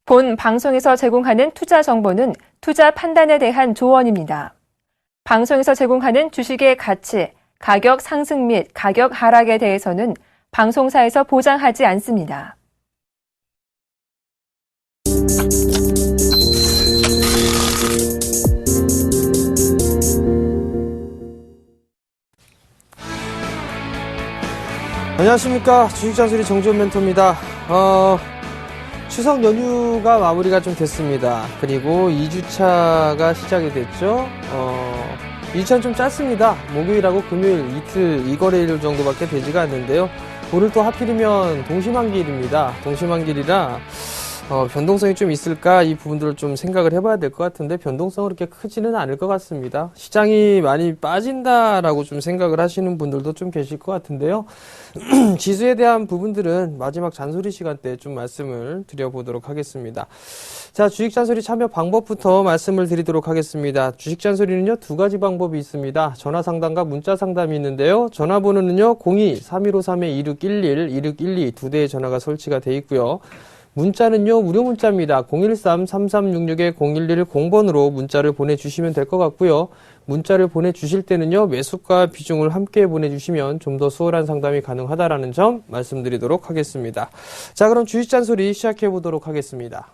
본 방송에서 제공하는 투자 정보는 투자 판단에 대한 조언입니다. 방송에서 제공하는 주식의 가치, 가격 상승 및 가격 하락에 대해서는 방송사에서 보장하지 않습니다. 안녕하십니까. 주식잔소리 정지훈 멘토입니다. 추석 연휴가 마무리가 좀 됐습니다. 그리고 2주차가 시작이 됐죠. 2주차는 좀 짧습니다. 목요일하고 금요일 이틀, 이거래일 정도밖에 되지가 않는데요. 오늘 또 하필이면 동시만기일입니다. 동시만기일이라 변동성이 좀 있을까 이 부분들을 좀 생각을 해봐야 될 것 같은데 변동성은 그렇게 크지는 않을 것 같습니다. 시장이 많이 빠진다라고 좀 생각을 하시는 분들도 좀 계실 것 같은데요. 지수에 대한 부분들은 마지막 잔소리 시간 때 좀 말씀을 드려보도록 하겠습니다. 자, 주식 잔소리 참여 방법부터 말씀을 드리도록 하겠습니다. 주식 잔소리는요, 두 가지 방법이 있습니다. 전화 상담과 문자 상담이 있는데요. 전화번호는요, 02-3153-2611, 2612 두 대의 전화가 설치가 되어 있고요. 문자는요, 무료 문자입니다. 013-3366-0110번으로 문자를 보내주시면 될 것 같고요. 문자를 보내주실 때는요, 매수가 비중을 함께 보내주시면 좀 더 수월한 상담이 가능하다라는 점 말씀드리도록 하겠습니다. 자, 그럼 주식 잔소리 시작해 보도록 하겠습니다.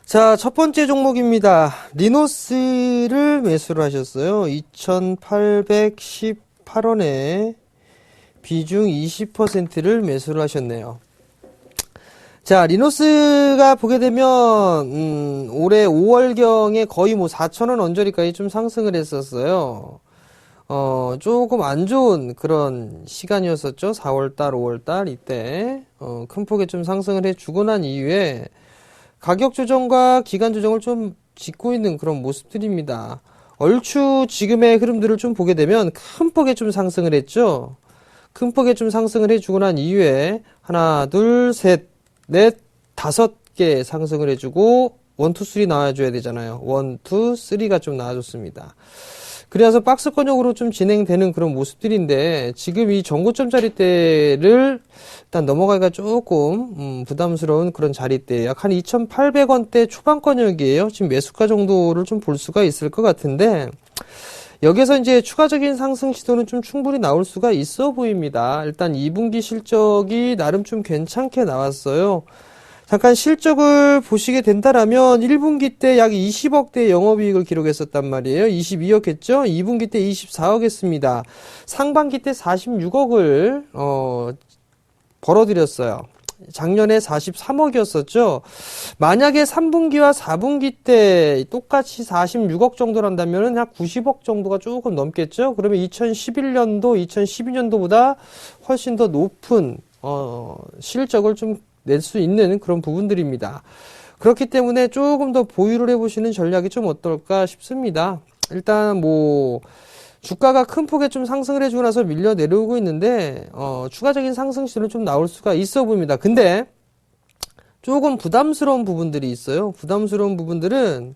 자, 첫 번째 종목입니다. 리노스를 매수를 하셨어요. 2,818원에 비중 20%를 매수를 하셨네요. 자, 리노스가 보게 되면 올해 5월경에 거의 뭐 4,000원 언저리까지 좀 상승을 했었어요. 조금 안 좋은 그런 시간이었었죠. 4월달, 5월달 이때 큰 폭의 좀 상승을 해주고 난 이후에 가격 조정과 기간 조정을 좀 짚고 있는 그런 모습들입니다. 얼추 지금의 흐름들을 좀 보게 되면 큰 폭에 좀 상승을 했죠. 큰 폭에 좀 상승을 해주고 난 이후에 하나, 둘, 셋, 넷, 5개 상승을 해주고 1, 2, 3 나와줘야 되잖아요. 1, 2, 3가 좀 나와줬습니다. 그래서 박스권역으로 좀 진행되는 그런 모습들인데 지금 이 전고점 자리대를 일단 넘어가기가 조금 부담스러운 그런 자리대, 약 한 2,800원대 초반권역이에요. 지금 매수가 정도를 좀 볼 수가 있을 것 같은데 여기서 이제 추가적인 상승 시도는 좀 충분히 나올 수가 있어 보입니다. 일단 2분기 실적이 나름 좀 괜찮게 나왔어요. 잠깐 실적을 보시게 된다라면 1분기 때 약 20억대 영업이익을 기록했었단 말이에요. 22억 했죠? 2분기 때 24억 했습니다. 상반기 때 46억을 벌어들였어요. 작년에 43억이었었죠. 만약에 3분기와 4분기 때 똑같이 46억 정도란다면 약 90억 정도가 조금 넘겠죠. 그러면 2011년도, 2012년도보다 훨씬 더 높은 실적을 좀 낼 수 있는 그런 부분들입니다. 그렇기 때문에 조금 더 보유를 해보시는 전략이 좀 어떨까 싶습니다. 일단 뭐 주가가 큰 폭에 좀 상승을 해주고 나서 밀려 내려오고 있는데 추가적인 상승 시도는 좀 나올 수가 있어 보입니다. 근데 조금 부담스러운 부분들이 있어요. 부담스러운 부분들은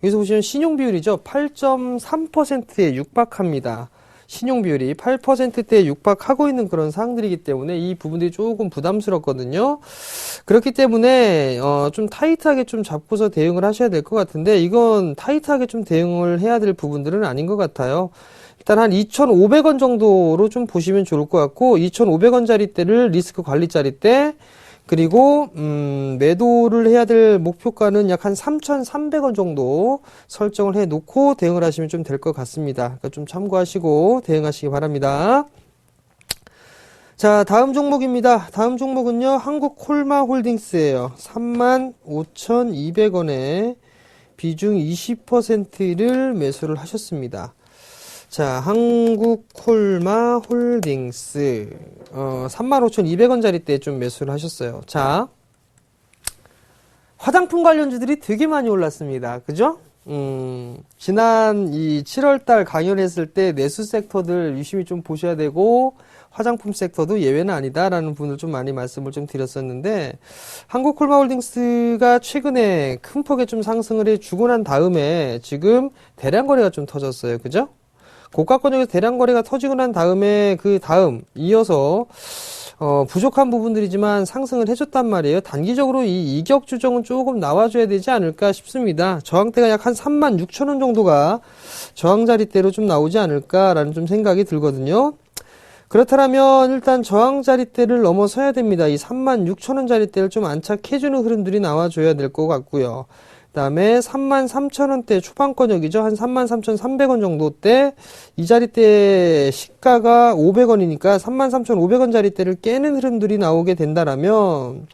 여기서 보시면 신용 비율이죠. 8.3%에 육박합니다. 신용 비율이 8%대에 육박하고 있는 그런 사항들이기 때문에 이 부분들이 조금 부담스럽거든요. 그렇기 때문에 좀 타이트하게 좀 잡고서 대응을 하셔야 될 것 같은데 이건 타이트하게 좀 대응을 해야 될 부분들은 아닌 것 같아요. 일단 한 2,500원 정도로 좀 보시면 좋을 것 같고 2,500원짜리 대를 리스크 관리짜리 대 그리고 매도를 해야 될 목표가는 약 한 3,300원 정도 설정을 해 놓고 대응을 하시면 좀 될 것 같습니다. 그러니까 좀 참고하시고 대응하시기 바랍니다. 자, 다음 종목입니다. 다음 종목은요, 한국콜마홀딩스예요. 35,200원에 비중 20%를 매수를 하셨습니다. 자, 한국콜마홀딩스 35,200원짜리 때 좀 매수를 하셨어요. 자, 화장품 관련주들이 되게 많이 올랐습니다. 그죠? 지난 이 7월달 강연했을 때 내수 섹터들 유심히 좀 보셔야 되고 화장품 섹터도 예외는 아니다라는 부분을 좀 많이 말씀을 좀 드렸었는데 한국콜마홀딩스가 최근에 큰 폭의 좀 상승을 해주고 난 다음에 지금 대량 거래가 좀 터졌어요. 그죠? 고가권역에서 대량 거래가 터지고 난 다음에 그 다음 이어서 부족한 부분들이지만 상승을 해줬단 말이에요. 단기적으로 이 이격 조정은 조금 나와줘야 되지 않을까 싶습니다. 저항대가 약 한 36,000원 정도가 저항 자리대로 좀 나오지 않을까라는 좀 생각이 들거든요. 그렇다면 일단 저항 자리대를 넘어서야 됩니다. 이 36,000원 자리대를 좀 안착해주는 흐름들이 나와줘야 될 것 같고요. 그 다음에 33,000원대 초반권역이죠. 한 33,300원 정도 때 이 자리대 시가가 500원이니까 33,500원 자리대를 깨는 흐름들이 나오게 된다라면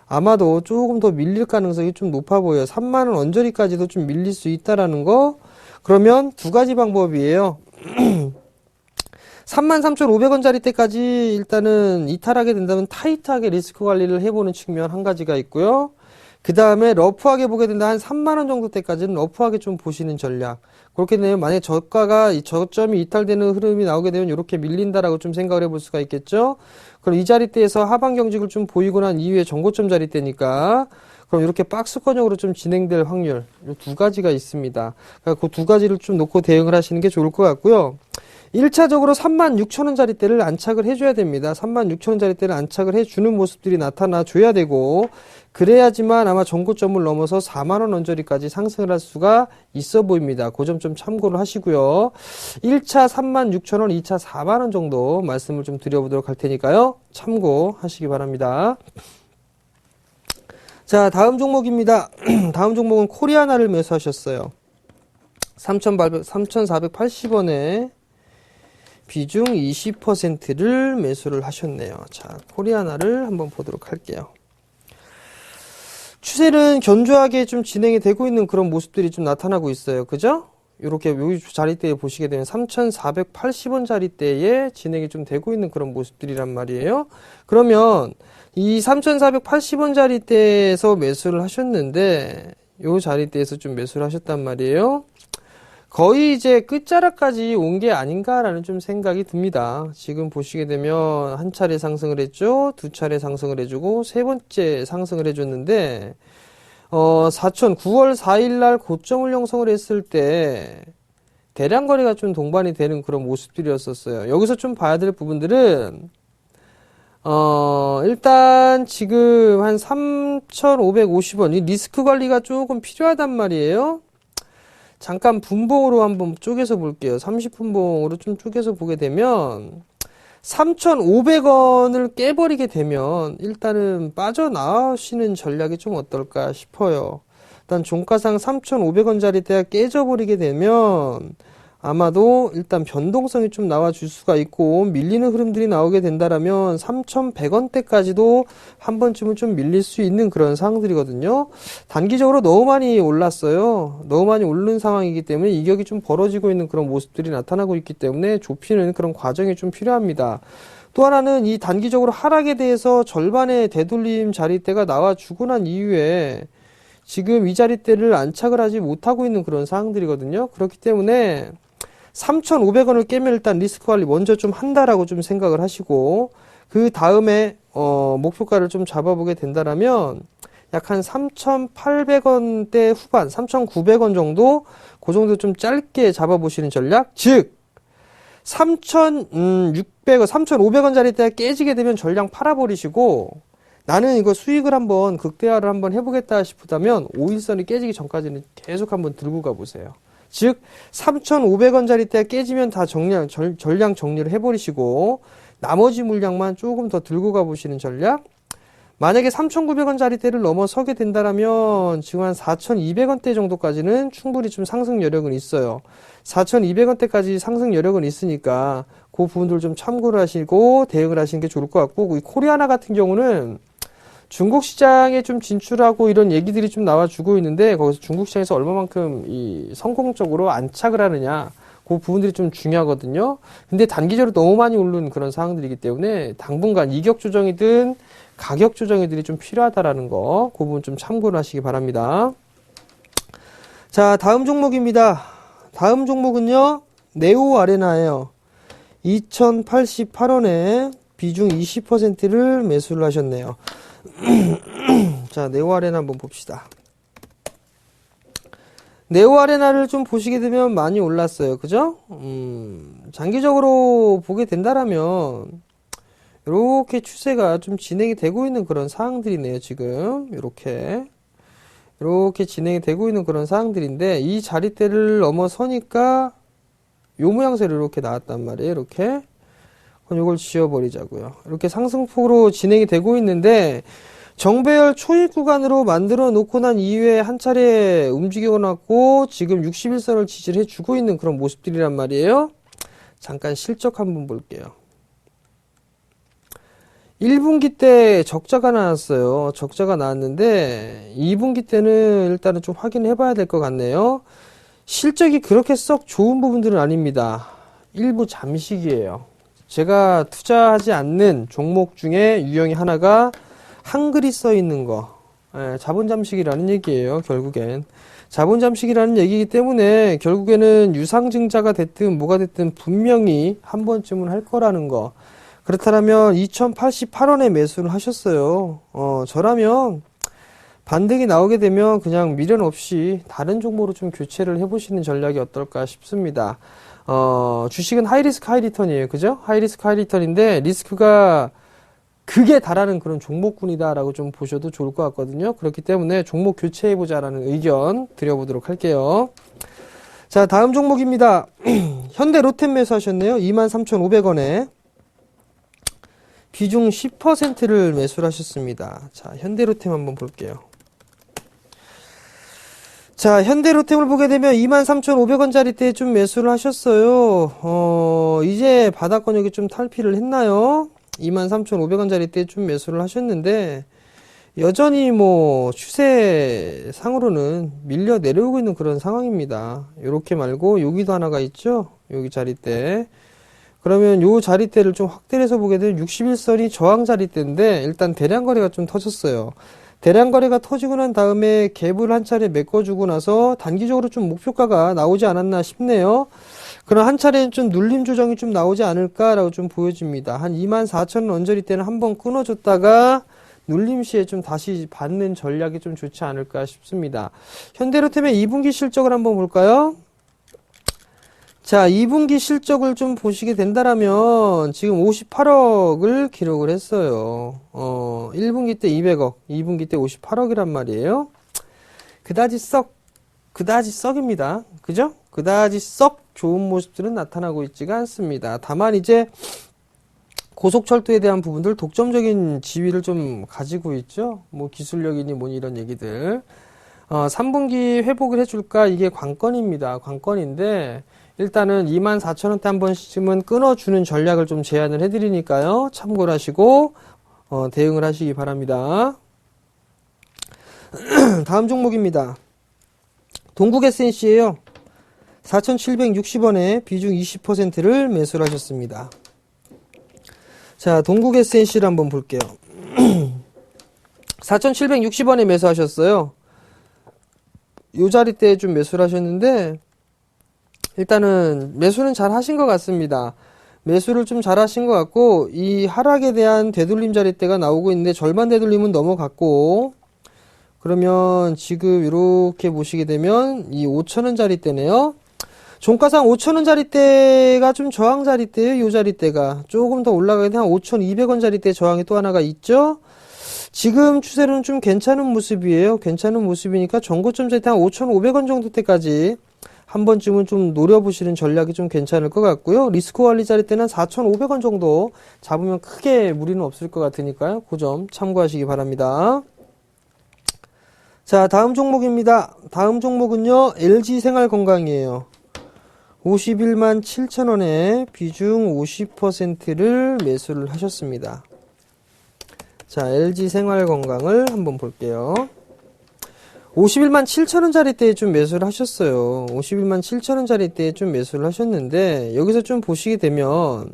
아마도 조금 더 밀릴 가능성이 좀 높아 보여요. 3만원 언저리까지도 좀 밀릴 수 있다라는 거. 그러면 두 가지 방법이에요. 33,500원 자리대까지 일단은 이탈하게 된다면 타이트하게 리스크 관리를 해보는 측면 한 가지가 있고요. 그 다음에 러프하게 보게 된다 한 3만원 정도 때까지는 러프하게 좀 보시는 전략. 그렇게 되면 만약에 저가가 저점이 이탈되는 흐름이 나오게 되면 이렇게 밀린다라고 좀 생각을 해볼 수가 있겠죠. 그럼 이 자리대에서 하방 경직을 좀 보이고 난 이후에 전고점 자리대니까 그럼 이렇게 박스권역으로 좀 진행될 확률 이 두 가지가 있습니다. 그러니까 그 두 가지를 좀 놓고 대응을 하시는 게 좋을 것 같고요. 1차적으로 36,000원 자리대를 안착을 해줘야 됩니다. 36,000원 자리대를 안착을 해주는 모습들이 나타나줘야 되고 그래야지만 아마 전고점을 넘어서 4만원 언저리까지 상승을 할 수가 있어 보입니다. 그 점 좀 참고를 하시고요. 1차 36,000원, 2차 4만원 정도 말씀을 좀 드려보도록 할 테니까요. 참고하시기 바랍니다. 자, 다음 종목입니다. 다음 종목은 코리아나를 매수하셨어요. 3,480원에 비중 20%를 매수를 하셨네요. 자, 코리아나를 한번 보도록 할게요. 추세는 견조하게 좀 진행이 되고 있는 그런 모습들이 좀 나타나고 있어요. 그죠? 요렇게 요 자리대에 보시게 되면 3,480원 자리대에 진행이 좀 되고 있는 그런 모습들이란 말이에요. 그러면 이 3,480원 자리대에서 매수를 하셨는데 요 자리대에서 좀 매수를 하셨단 말이에요. 거의 이제 끝자락까지 온 게 아닌가라는 좀 생각이 듭니다. 지금 보시게 되면 한 차례 상승을 했죠. 두 차례 상승을 해주고 세 번째 상승을 해줬는데 9월 4일 날 고점을 형성을 했을 때 대량 거래가 좀 동반이 되는 그런 모습들이었었어요. 여기서 좀 봐야 될 부분들은 일단 지금 한 3,550원 이 리스크 관리가 조금 필요하단 말이에요. 잠깐 분봉으로 한번 쪼개서 볼게요. 30분봉으로 좀 쪼개서 보게 되면 3,500원을 깨버리게 되면 일단은 빠져나오시는 전략이 좀 어떨까 싶어요. 일단 종가상 3,500원 자리대가 깨져버리게 되면 아마도 일단 변동성이 좀 나와줄 수가 있고 밀리는 흐름들이 나오게 된다라면 3,100원대까지도 한 번쯤은 좀 밀릴 수 있는 그런 상황들이거든요. 단기적으로 너무 많이 올랐어요. 너무 많이 오른 상황이기 때문에 이격이 좀 벌어지고 있는 그런 모습들이 나타나고 있기 때문에 좁히는 그런 과정이 좀 필요합니다. 또 하나는 이 단기적으로 하락에 대해서 절반의 되돌림 자리대가 나와주고 난 이후에 지금 이 자리대를 안착을 하지 못하고 있는 그런 상황들이거든요. 그렇기 때문에 3,500원을 깨면 일단 리스크 관리 먼저 좀 한다라고 좀 생각을 하시고 그 다음에 목표가를 좀 잡아보게 된다라면 약 한 3,800원대 후반, 3,900원 정도 그 정도 좀 짧게 잡아보시는 전략. 즉 3,600원, 3,500원 자리대가 깨지게 되면 전량 팔아버리시고 나는 이거 수익을 한번 극대화를 한번 해보겠다 싶다면 5일선이 깨지기 전까지는 계속 한번 들고 가보세요. 즉 3,500원 자리대가 깨지면 다 전량 정리를 해버리시고 나머지 물량만 조금 더 들고 가보시는 전략. 만약에 3,900원 자리대를 넘어서게 된다면 지금 한 4,200원대 정도까지는 충분히 좀 상승 여력은 있어요. 4,200원대까지 상승 여력은 있으니까 그 부분들 좀 참고를 하시고 대응을 하시는 게 좋을 것 같고 이 코리아나 같은 경우는 중국 시장에 좀 진출하고 이런 얘기들이 좀 나와주고 있는데 거기서 중국 시장에서 얼마만큼 이 성공적으로 안착을 하느냐 그 부분들이 좀 중요하거든요. 근데 단기적으로 너무 많이 오른 그런 상황들이기 때문에 당분간 이격 조정이든 가격 조정이들이 좀 필요하다라는 거 그 부분 좀 참고를 하시기 바랍니다. 자, 다음 종목입니다. 다음 종목은요 네오 아레나예요. 2,088원에 비중 20%를 매수를 하셨네요. 자, 네오 아레나 한번 봅시다. 네오아레나를 좀 보시게 되면 많이 올랐어요. 그죠? 장기적으로 보게 된다라면 이렇게 추세가 좀 진행이 되고 있는 그런 상황들이네요. 지금 이렇게 진행이 되고 있는 그런 상황들인데 이 자리대를 넘어서니까 요 모양새로 이렇게 나왔단 말이에요. 이렇게. 그럼 이걸 지워버리자고요. 이렇게 상승폭으로 진행이 되고 있는데 정배열 초입 구간으로 만들어 놓고 난 이후에 한 차례 움직여 놨고 지금 61선을 지지를 해주고 있는 그런 모습들이란 말이에요. 잠깐 실적 한번 볼게요. 1분기 때 적자가 나왔어요. 적자가 나왔는데 2분기 때는 일단은 좀 확인해 봐야 될 것 같네요. 실적이 그렇게 썩 좋은 부분들은 아닙니다. 일부 잠식이에요. 제가 투자하지 않는 종목 중에 유형이 하나가 한글이 써 있는 거, 자본 잠식이라는 얘기예요. 결국엔 자본 잠식이라는 얘기이기 때문에 결국에는 유상증자가 됐든 뭐가 됐든 분명히 한 번쯤은 할 거라는 거. 그렇다면 2088원에 매수를 하셨어요. 저라면 반등이 나오게 되면 그냥 미련 없이 다른 종목으로 좀 교체를 해보시는 전략이 어떨까 싶습니다. 주식은 하이리스크 하이리턴이에요. 그죠? 하이리스크 하이리턴인데 리스크가 극에 달하는 그런 종목군이다라고 좀 보셔도 좋을 것 같거든요. 그렇기 때문에 종목 교체해보자라는 의견 드려보도록 할게요. 자, 다음 종목입니다. 현대 로템 매수하셨네요. 23,500원에. 비중 10%를 매수를 하셨습니다. 자, 현대로템 한번 볼게요. 자, 현대로템을 보게 되면 23,500원짜리 때 좀 매수를 하셨어요. 이제 바닥권역이 좀 탈피를 했나요? 23,500원짜리 때 좀 매수를 하셨는데, 여전히 뭐, 추세상으로는 밀려 내려오고 있는 그런 상황입니다. 요렇게 말고, 여기도 하나가 있죠? 여기 자리대. 그러면 요 자리대를 좀 확대를 해서 보게 되면 61선이 저항 자리대인데 일단 대량 거래가 좀 터졌어요. 대량 거래가 터지고 난 다음에 갭을 한 차례 메꿔주고 나서 단기적으로 좀 목표가가 나오지 않았나 싶네요. 그럼 한 차례는 좀 눌림 조정이 좀 나오지 않을까라고 좀 보여집니다. 한 24,000원 언저리 때는 한번 끊어줬다가 눌림 시에 좀 다시 받는 전략이 좀 좋지 않을까 싶습니다. 현대로템의 2분기 실적을 한번 볼까요? 자, 2분기 실적을 좀 보시게 된다라면 지금 58억을 기록을 했어요. 1분기 때 200억, 2분기 때 58억이란 말이에요. 그다지 썩입니다. 그죠? 그다지 썩 좋은 모습들은 나타나고 있지가 않습니다. 다만 이제 고속철도에 대한 부분들 독점적인 지위를 좀 가지고 있죠. 뭐 기술력이니 뭐니 이런 얘기들. 3분기 회복을 해줄까? 이게 관건입니다. 관건인데 일단은 24,000원대 한 번씩은 끊어주는 전략을 좀 제안을 해드리니까요. 참고를 하시고 대응을 하시기 바랍니다. 다음 종목입니다. 동국 SNC예요. 4,760원에 비중 20%를 매수를 하셨습니다. 자, 동국 SNC를 한번 볼게요. 4,760원에 매수하셨어요. 요 자리대에 좀 매수를 하셨는데 일단은 매수는 잘 하신 것 같습니다. 매수를 좀 잘 하신 것 같고 이 하락에 대한 되돌림 자리대가 나오고 있는데 절반 되돌림은 넘어갔고 그러면 지금 이렇게 보시게 되면 이 5,000원 자리대네요. 종가상 5,000원 자리대가 좀 저항 자리대예요. 요 자리대가 조금 더 올라가게 되면 5,200원 자리대 저항이 또 하나가 있죠. 지금 추세는 좀 괜찮은 모습이에요. 괜찮은 모습이니까 전고점 자리대 한 5,500원 정도 때까지 한 번쯤은 좀 노려보시는 전략이 좀 괜찮을 것 같고요. 리스크 관리 자리 때는 4,500원 정도 잡으면 크게 무리는 없을 것 같으니까요. 그 점 참고하시기 바랍니다. 자, 다음 종목입니다. 다음 종목은요. LG생활건강이에요. 51만 7천원에 비중 50%를 매수를 하셨습니다. 자, LG생활건강을 한번 볼게요. 51만 7천원짜리 때에 좀 매수를 하셨어요. 51만 7천원짜리 때에 좀 매수를 하셨는데 여기서 좀 보시게 되면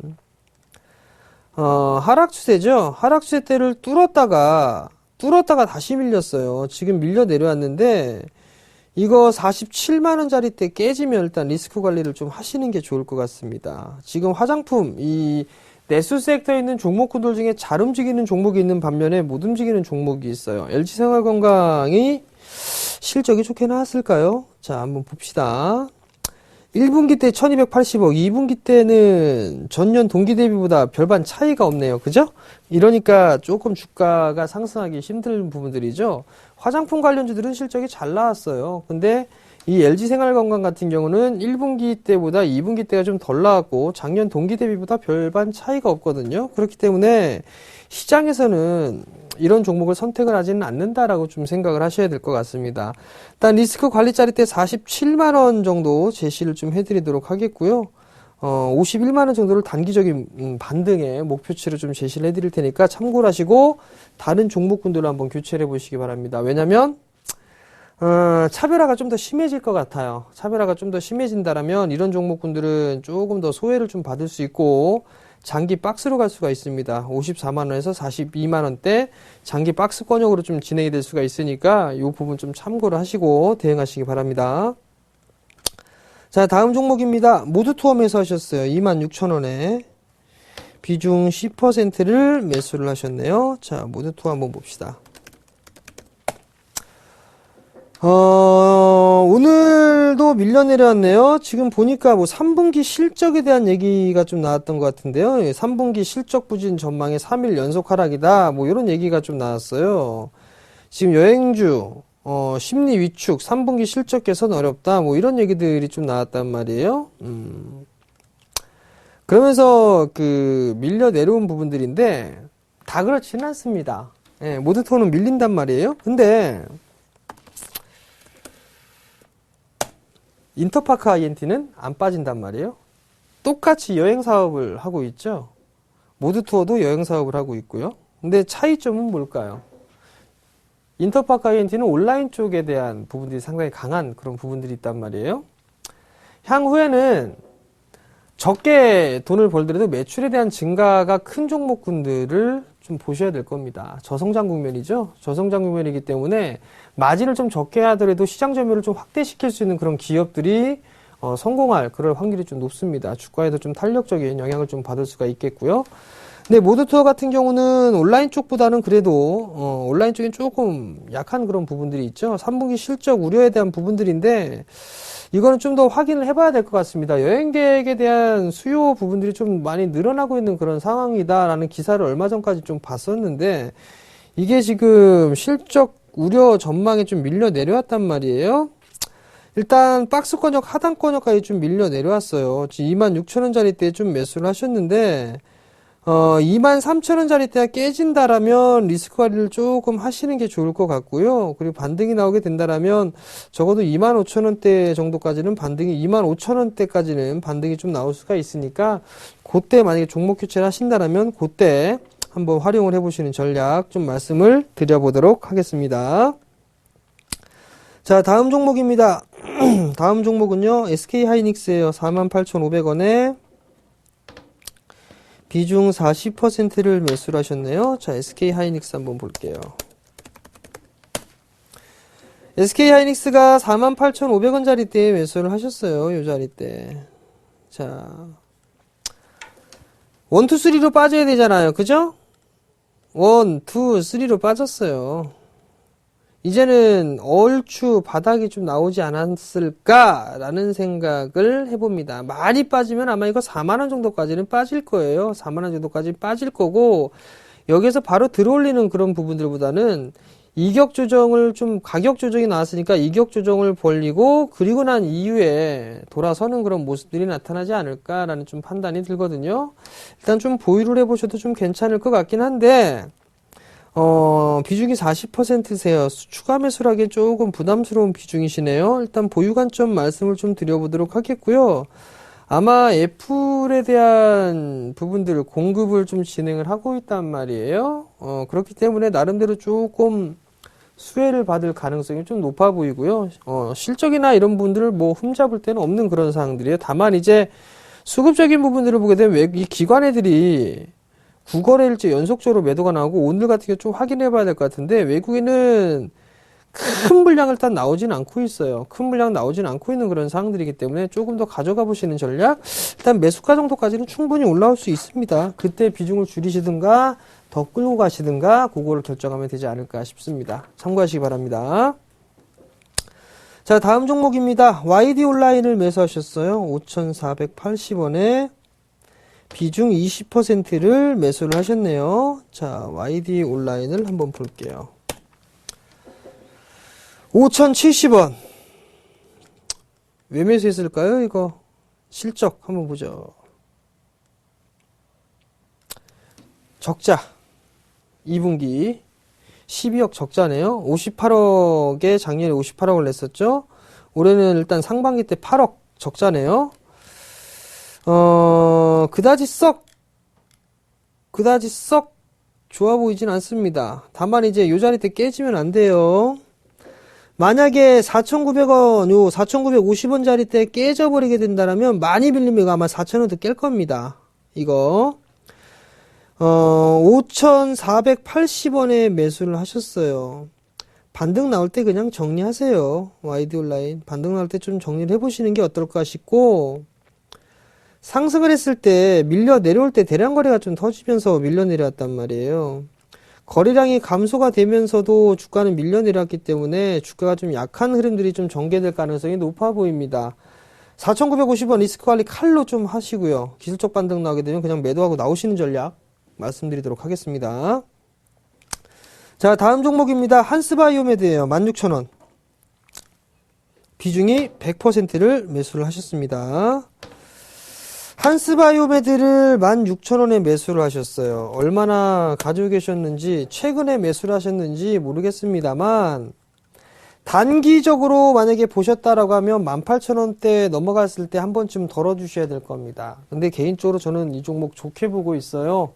하락 추세죠. 하락 추세 때를 뚫었다가 다시 밀렸어요. 지금 밀려 내려왔는데 이거 47만원짜리 때 깨지면 일단 리스크 관리를 좀 하시는 게 좋을 것 같습니다. 지금 화장품 이 내수 섹터에 있는 종목군들 중에 잘 움직이는 종목이 있는 반면에 못 움직이는 종목이 있어요. LG생활건강이 실적이 좋게 나왔을까요? 자, 한번 봅시다. 1분기 때 1280억, 2분기 때는 전년 동기 대비보다 별반 차이가 없네요. 그죠? 이러니까 조금 주가가 상승하기 힘든 부분들이죠. 화장품 관련주들은 실적이 잘 나왔어요. 근데 이 LG생활건강 같은 경우는 1분기 때보다 2분기 때가 좀 덜 나왔고 작년 동기 대비보다 별반 차이가 없거든요. 그렇기 때문에 시장에서는 이런 종목을 선택을 하지는 않는다라고 좀 생각을 하셔야 될 것 같습니다. 일단 리스크 관리자리 때 47만원 정도 제시를 좀 해드리도록 하겠고요. 51만원 정도를 단기적인 반등의 목표치로 좀 제시를 해드릴 테니까 참고를 하시고 다른 종목군들로 한번 교체를 해보시기 바랍니다. 왜냐면 차별화가 좀 더 심해질 것 같아요. 차별화가 좀 더 심해진다라면 이런 종목군들은 조금 더 소외를 좀 받을 수 있고 장기 박스로 갈 수가 있습니다. 54만원에서 42만원대 장기 박스권역으로 좀 진행이 될 수가 있으니까 이 부분 좀 참고를 하시고 대응하시기 바랍니다. 자, 다음 종목입니다. 모두투어 매수하셨어요. 26,000원에 비중 10%를 매수를 하셨네요. 자, 모두투어 한번 봅시다. 오늘도 밀려 내려왔네요. 지금 보니까 뭐 3분기 실적에 대한 얘기가 좀 나왔던 것 같은데요. 3분기 실적 부진 전망에 3일 연속 하락이다. 뭐 이런 얘기가 좀 나왔어요. 지금 여행주, 심리 위축, 3분기 실적 개선 어렵다. 뭐 이런 얘기들이 좀 나왔단 말이에요. 그러면서 밀려 내려온 부분들인데 다 그렇지는 않습니다. 예, 모두토는 밀린단 말이에요. 근데 인터파크 INT는 안 빠진단 말이에요. 똑같이 여행 사업을 하고 있죠. 모두투어도 여행 사업을 하고 있고요. 근데 차이점은 뭘까요? 인터파크 INT는 온라인 쪽에 대한 부분들이 상당히 강한 그런 부분들이 있단 말이에요. 향후에는 적게 돈을 벌더라도 매출에 대한 증가가 큰 종목군들을 좀 보셔야 될 겁니다. 저성장 국면이죠. 저성장 국면이기 때문에 마진을 좀 적게 하더라도 시장 점유율을 좀 확대시킬 수 있는 그런 기업들이 성공할 그럴 확률이 좀 높습니다. 주가에도 좀 탄력적인 영향을 좀 받을 수가 있겠고요. 근데 모두투어 같은 경우는 온라인 쪽보다는 그래도 온라인 쪽엔 조금 약한 그런 부분들이 있죠. 3분기 실적 우려에 대한 부분들인데 이거는 좀 더 확인을 해봐야 될 것 같습니다. 여행객에 대한 수요 부분들이 좀 많이 늘어나고 있는 그런 상황이다라는 기사를 얼마 전까지 좀 봤었는데 이게 지금 실적 우려 전망에 좀 밀려 내려왔단 말이에요. 일단 박스권역 하단권역까지 좀 밀려 내려왔어요. 지금 26,000원짜리 때 좀 매수를 하셨는데 23,000원짜리 때가 깨진다라면 리스크 관리를 조금 하시는 게 좋을 것 같고요. 그리고 반등이 나오게 된다라면 적어도 25,000원대 정도까지는 반등이 25,000원대까지는 반등이 좀 나올 수가 있으니까 그때 만약에 종목 교체를 하신다라면 그때 한번 활용을 해보시는 전략 좀 말씀을 드려보도록 하겠습니다. 자, 다음 종목입니다. 다음 종목은요, SK하이닉스예요. 48,500원에 비중 40%를 매수를 하셨네요. 자, SK하이닉스 한번 볼게요. SK하이닉스가 48,500원짜리 때 매수를 하셨어요. 요 자리 때. 자, 1, 2, 3로 빠져야 되잖아요. 그죠? 1, 2, 3로 빠졌어요. 이제는 얼추 바닥이 좀 나오지 않았을까라는 생각을 해봅니다. 많이 빠지면 아마 이거 4만원 정도까지는 빠질 거예요. 4만원 정도까지 빠질 거고 여기서 바로 들어올리는 그런 부분들보다는 이격 조정을 좀 가격 조정이 나왔으니까 이격 조정을 벌리고 그리고 난 이후에 돌아서는 그런 모습들이 나타나지 않을까라는 좀 판단이 들거든요. 일단 좀 보유를 해보셔도 좀 괜찮을 것 같긴 한데 비중이 40%세요. 추가 매수하기엔 조금 부담스러운 비중이시네요. 일단 보유 관점 말씀을 좀 드려보도록 하겠고요. 아마 애플에 대한 부분들을 공급을 좀 진행을 하고 있단 말이에요. 그렇기 때문에 나름대로 조금 수혜를 받을 가능성이 좀 높아 보이고요. 실적이나 이런 부분들을 뭐 흠잡을 때는 없는 그런 상황들이에요. 다만 이제 수급적인 부분들을 보게 되면 이 기관애들이 9거래일째 연속적으로 매도가 나오고 오늘 같은 경우 좀 확인해 봐야 될 것 같은데 외국인은 큰 물량 일단 나오진 않고 있어요. 큰 물량 나오진 않고 있는 그런 상황들이기 때문에 조금 더 가져가 보시는 전략. 일단 매수가 정도까지는 충분히 올라올 수 있습니다. 그때 비중을 줄이시든가 더 끌고 가시든가 그거를 결정하면 되지 않을까 싶습니다. 참고하시기 바랍니다. 자, 다음 종목입니다. YD 온라인을 매수하셨어요. 5,480원에 비중 20%를 매수를 하셨네요. 자, YD 온라인을 한번 볼게요. 5,070원. 왜 매수했을까요, 이거? 실적 한번 보죠. 적자. 2분기 12억 적자네요. 58억에 작년에 58억을 냈었죠. 올해는 일단 상반기 때 8억 적자네요. 그다지 썩 좋아 보이진 않습니다. 다만 이제 요 자리 때 깨지면 안 돼요. 만약에 4,900원, 요 4,950원 자리 때 깨져버리게 된다면 많이 빌리면 아마 4,000원도 깰 겁니다. 이거. 5,480원에 매수를 하셨어요. 반등 나올 때 그냥 정리하세요. YD 온라인. 반등 나올 때 좀 정리를 해보시는 게 어떨까 싶고, 상승을 했을 때 밀려 내려올 때 대량 거래가 좀 터지면서 밀려 내려왔단 말이에요. 거래량이 감소가 되면서도 주가는 밀려 내려왔기 때문에 주가가 좀 약한 흐름들이 좀 전개될 가능성이 높아 보입니다. 4,950원 리스크 관리 칼로 좀 하시고요. 기술적 반등 나오게 되면 그냥 매도하고 나오시는 전략 말씀드리도록 하겠습니다. 자, 다음 종목입니다. 한스바이오메드예요. 16,000원. 비중이 100%를 매수를 하셨습니다. 한스바이오메드를 16,000원에 매수를 하셨어요. 얼마나 가지고 계셨는지, 최근에 매수를 하셨는지 모르겠습니다만, 단기적으로 만약에 보셨다라고 하면 18,000원대 넘어갔을 때 한 번쯤 덜어주셔야 될 겁니다. 근데 개인적으로 저는 이 종목 좋게 보고 있어요.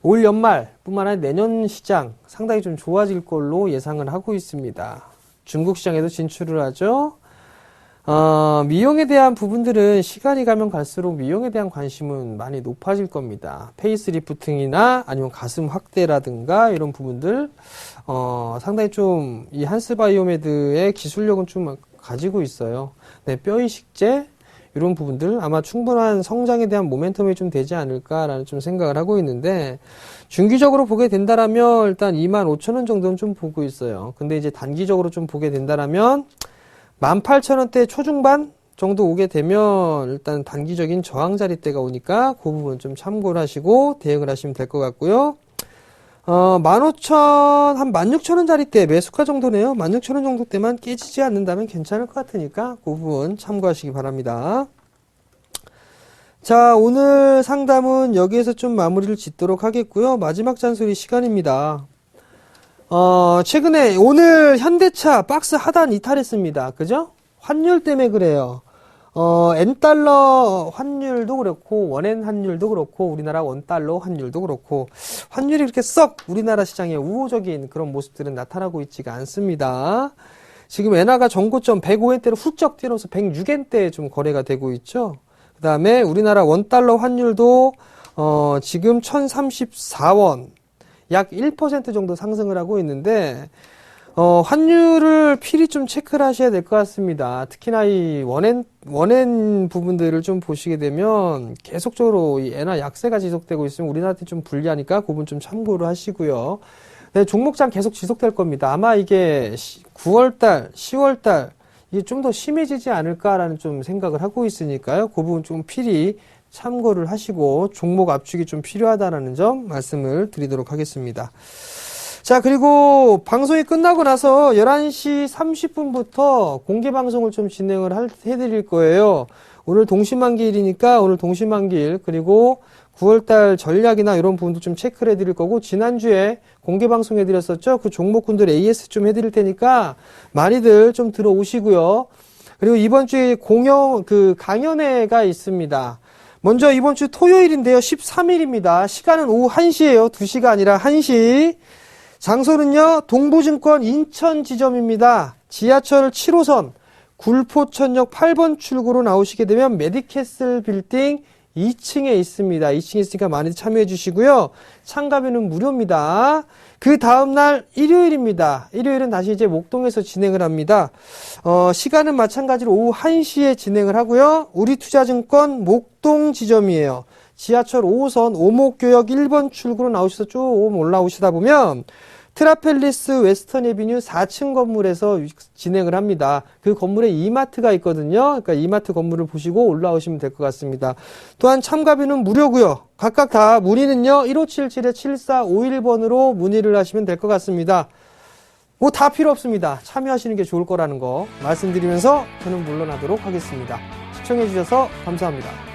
올 연말 뿐만 아니라 내년 시장 상당히 좀 좋아질 걸로 예상을 하고 있습니다. 중국 시장에도 진출을 하죠. 미용에 대한 부분들은 시간이 가면 갈수록 미용에 대한 관심은 많이 높아질 겁니다. 페이스리프팅이나 아니면 가슴 확대라든가 이런 부분들, 상당히 좀 이 한스바이오메드의 기술력은 좀 가지고 있어요. 네, 뼈이식제 이런 부분들 아마 충분한 성장에 대한 모멘텀이 좀 되지 않을까라는 좀 생각을 하고 있는데, 중기적으로 보게 된다라면 일단 25,000원 정도는 좀 보고 있어요. 근데 이제 단기적으로 좀 보게 된다라면 18,000원대 초중반 정도 오게 되면 일단 단기적인 저항 자리대가 오니까 그 부분 좀 참고를 하시고 대응을 하시면 될 것 같고요. 15,000, 한 16,000원 자리대 매수가 정도네요. 16,000원 정도 때만 깨지지 않는다면 괜찮을 것 같으니까 그 부분 참고하시기 바랍니다. 자, 오늘 상담은 여기에서 좀 마무리를 짓도록 하겠고요. 마지막 잔소리 시간입니다. 최근에 오늘 현대차 박스 하단 이탈했습니다. 그죠? 환율 때문에 그래요. N달러 환율도 그렇고, 원엔 환율도 그렇고, 우리나라 원달러 환율도 그렇고, 환율이 그렇게 썩 우리나라 시장에 우호적인 그런 모습들은 나타나고 있지가 않습니다. 지금 엔화가 정고점 105엔대로 훌쩍 뛰어서 106엔대에 좀 거래가 되고 있죠. 그 다음에 우리나라 원달러 환율도, 지금 1034원, 약 1% 정도 상승을 하고 있는데, 환율을 필히 좀 체크를 하셔야 될 것 같습니다. 특히나 이 원엔 부분들을 좀 보시게 되면 계속적으로 이 엔화 약세가 지속되고 있으면 우리나라한테 좀 불리하니까 그 부분 좀 참고를 하시고요. 네, 종목장 계속 지속될 겁니다. 아마 이게 9월달, 10월달 이게 좀 더 심해지지 않을까라는 좀 생각을 하고 있으니까요. 그 부분 좀 필히 참고를 하시고 종목 압축이 좀 필요하다라는 점 말씀을 드리도록 하겠습니다. 자, 그리고 방송이 끝나고 나서 11시 30분부터 공개 방송을 좀 진행을 해드릴 거예요. 오늘 동시만기일이니까 오늘 동시만기일, 그리고 9월달 전략이나 이런 부분도 좀 체크를 해드릴 거고, 지난주에 공개 방송 해드렸었죠. 그 종목군들 AS 좀 해드릴 테니까 많이들 좀 들어오시고요. 그리고 이번 주에 강연회가 있습니다. 먼저 이번 주 토요일인데요. 13일입니다. 시간은 오후 1시예요. 2시가 아니라 1시. 장소는요, 동부증권 인천 지점입니다. 지하철 7호선 굴포천역 8번 출구로 나오시게 되면 메디캐슬 빌딩 2층에 있습니다. 2층에 있으니까 많이 참여해 주시고요. 참가비는 무료입니다. 그 다음날 일요일입니다. 일요일은 다시 이제 목동에서 진행을 합니다. 시간은 마찬가지로 오후 1시에 진행을 하고요. 우리투자증권 목동 지점이에요. 지하철 5호선 오목교역 1번 출구로 나오셔서 쭉 올라오시다 보면 트라펠리스 웨스턴 에비뉴 4층 건물에서 진행을 합니다. 그 건물에 이마트가 있거든요. 그러니까 이마트 건물을 보시고 올라오시면 될 것 같습니다. 또한 참가비는 무료고요. 각각 다 문의는요. 1577-7451번으로 문의를 하시면 될 것 같습니다. 뭐 다 필요 없습니다. 참여하시는 게 좋을 거라는 거 말씀드리면서 저는 물러나도록 하겠습니다. 시청해 주셔서 감사합니다.